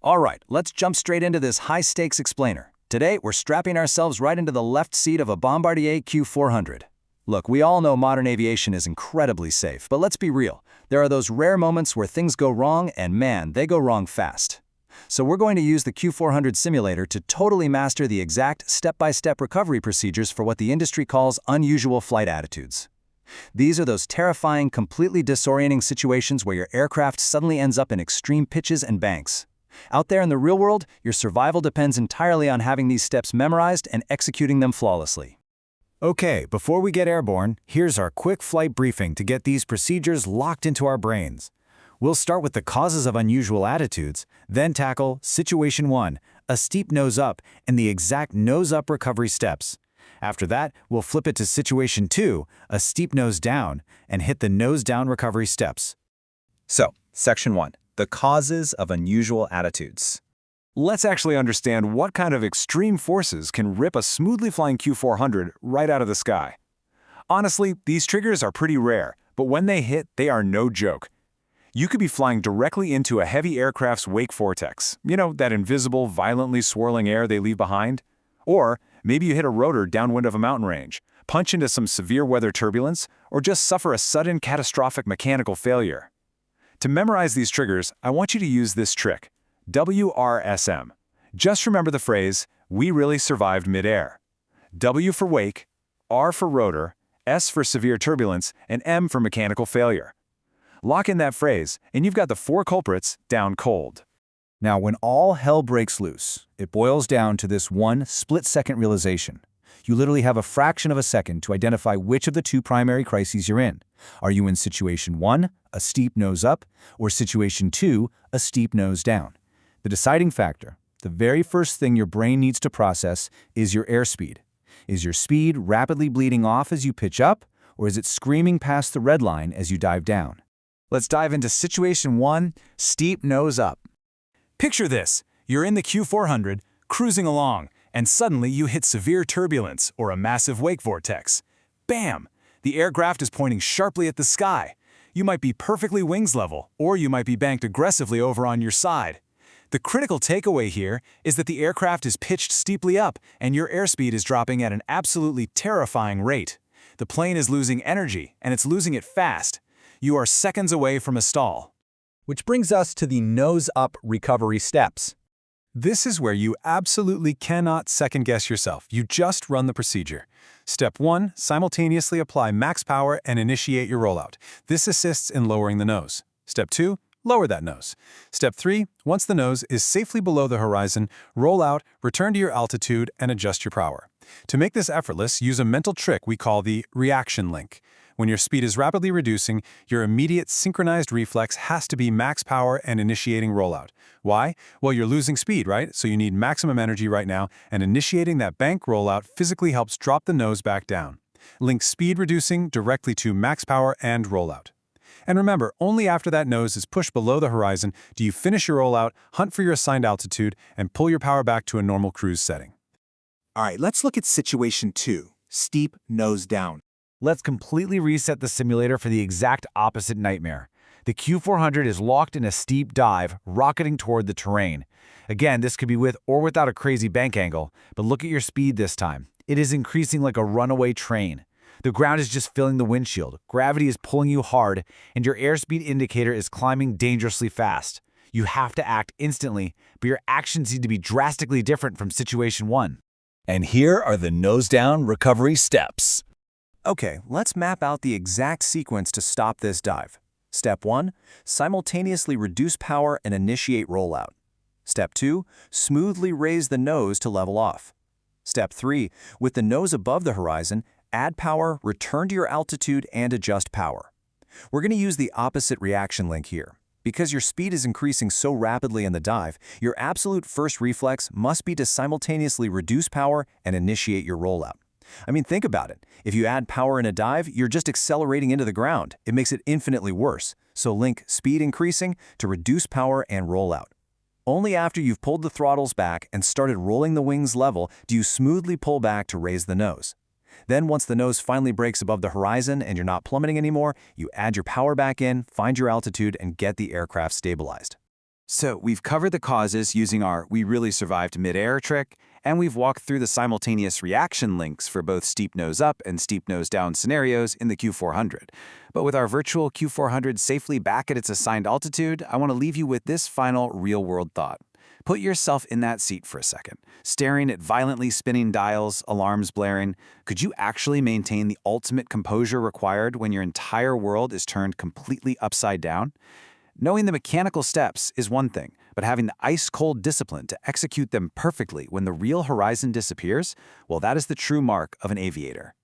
All right, let's jump straight into this high-stakes explainer. Today, we're strapping ourselves right into the left seat of a Bombardier Q400. Look, we all know modern aviation is incredibly safe, but let's be real. There are those rare moments where things go wrong, and man, they go wrong fast. So we're going to use the Q400 simulator to totally master the exact step-by-step recovery procedures for what the industry calls unusual flight attitudes. These are those terrifying, completely disorienting situations where your aircraft suddenly ends up in extreme pitches and banks. Out there in the real world, your survival depends entirely on having these steps memorized and executing them flawlessly. Okay, before we get airborne, here's our quick flight briefing to get these procedures locked into our brains. We'll start with the causes of unusual attitudes, then tackle Situation 1, a steep nose up, and the exact nose up recovery steps. After that, we'll flip it to Situation 2, a steep nose down, and hit the nose down recovery steps. So, Section 1, the causes of unusual attitudes. Let's actually understand what kind of extreme forces can rip a smoothly flying Q400 right out of the sky. Honestly, these triggers are pretty rare, but when they hit, they are no joke. You could be flying directly into a heavy aircraft's wake vortex, that invisible, violently swirling air they leave behind. Or maybe you hit a rotor downwind of a mountain range, punch into some severe weather turbulence, or just suffer a sudden catastrophic mechanical failure. To memorize these triggers, I want you to use this trick, WRSM. Just remember the phrase, "We really survived midair." W for wake, R for rotor, S for severe turbulence, and M for mechanical failure. Lock in that phrase, and you've got the 4 culprits down cold. Now, when all hell breaks loose, it boils down to this one split-second realization. You literally have a fraction of a second to identify which of the 2 primary crises you're in. Are you in Situation 1, a steep nose up, or Situation 2, a steep nose down? The deciding factor, the very first thing your brain needs to process, is your airspeed. Is your speed rapidly bleeding off as you pitch up, or is it screaming past the red line as you dive down? Let's dive into Situation 1, steep nose up. Picture this. You're in the Q400, cruising along, and suddenly you hit severe turbulence or a massive wake vortex. Bam! The aircraft is pointing sharply at the sky. You might be perfectly wings level, or you might be banked aggressively over on your side. The critical takeaway here is that the aircraft is pitched steeply up and your airspeed is dropping at an absolutely terrifying rate. The plane is losing energy, and it's losing it fast. You are seconds away from a stall. Which brings us to the nose-up recovery steps. This is where you absolutely cannot second-guess yourself. You just run the procedure. Step 1, simultaneously apply max power and initiate your rollout. This assists in lowering the nose. Step 2, lower that nose. Step 3, once the nose is safely below the horizon, roll out, return to your altitude, and adjust your power. To make this effortless, use a mental trick we call the reaction link. When your speed is rapidly reducing, your immediate synchronized reflex has to be max power and initiating rollout. Why? Well, you're losing speed, right? So you need maximum energy right now, and initiating that bank rollout physically helps drop the nose back down. Link speed reducing directly to max power and rollout. And remember, only after that nose is pushed below the horizon do you finish your rollout, hunt for your assigned altitude, and pull your power back to a normal cruise setting. All right, let's look at Situation 2, steep nose down. Let's completely reset the simulator for the exact opposite nightmare. The Q400 is locked in a steep dive, rocketing toward the terrain. Again, this could be with or without a crazy bank angle, but look at your speed this time. It is increasing like a runaway train. The ground is just filling the windshield, gravity is pulling you hard, and your airspeed indicator is climbing dangerously fast. You have to act instantly, but your actions need to be drastically different from Situation 1. And here are the nose-down recovery steps. Okay, let's map out the exact sequence to stop this dive. Step 1, simultaneously reduce power and initiate rollout. Step 2, smoothly raise the nose to level off. Step 3, with the nose above the horizon, add power, return to your altitude, and adjust power. We're going to use the opposite reaction link here. Because your speed is increasing so rapidly in the dive, your absolute first reflex must be to simultaneously reduce power and initiate your rollout. I mean, think about it. If you add power in a dive, you're just accelerating into the ground. It makes it infinitely worse. So link speed increasing to reduce power and rollout. Only after you've pulled the throttles back and started rolling the wings level do you smoothly pull back to raise the nose. Then once the nose finally breaks above the horizon and you're not plummeting anymore, you add your power back in, find your altitude, and get the aircraft stabilized. So we've covered the causes using our "we really survived midair" trick, and we've walked through the simultaneous reaction links for both steep nose up and steep nose down scenarios in the Q400. But with our virtual Q400 safely back at its assigned altitude, I want to leave you with this final real-world thought. Put yourself in that seat for a second, staring at violently spinning dials, alarms blaring. Could you actually maintain the ultimate composure required when your entire world is turned completely upside down? Knowing the mechanical steps is one thing, but having the ice-cold discipline to execute them perfectly when the real horizon disappears, well, that is the true mark of an aviator.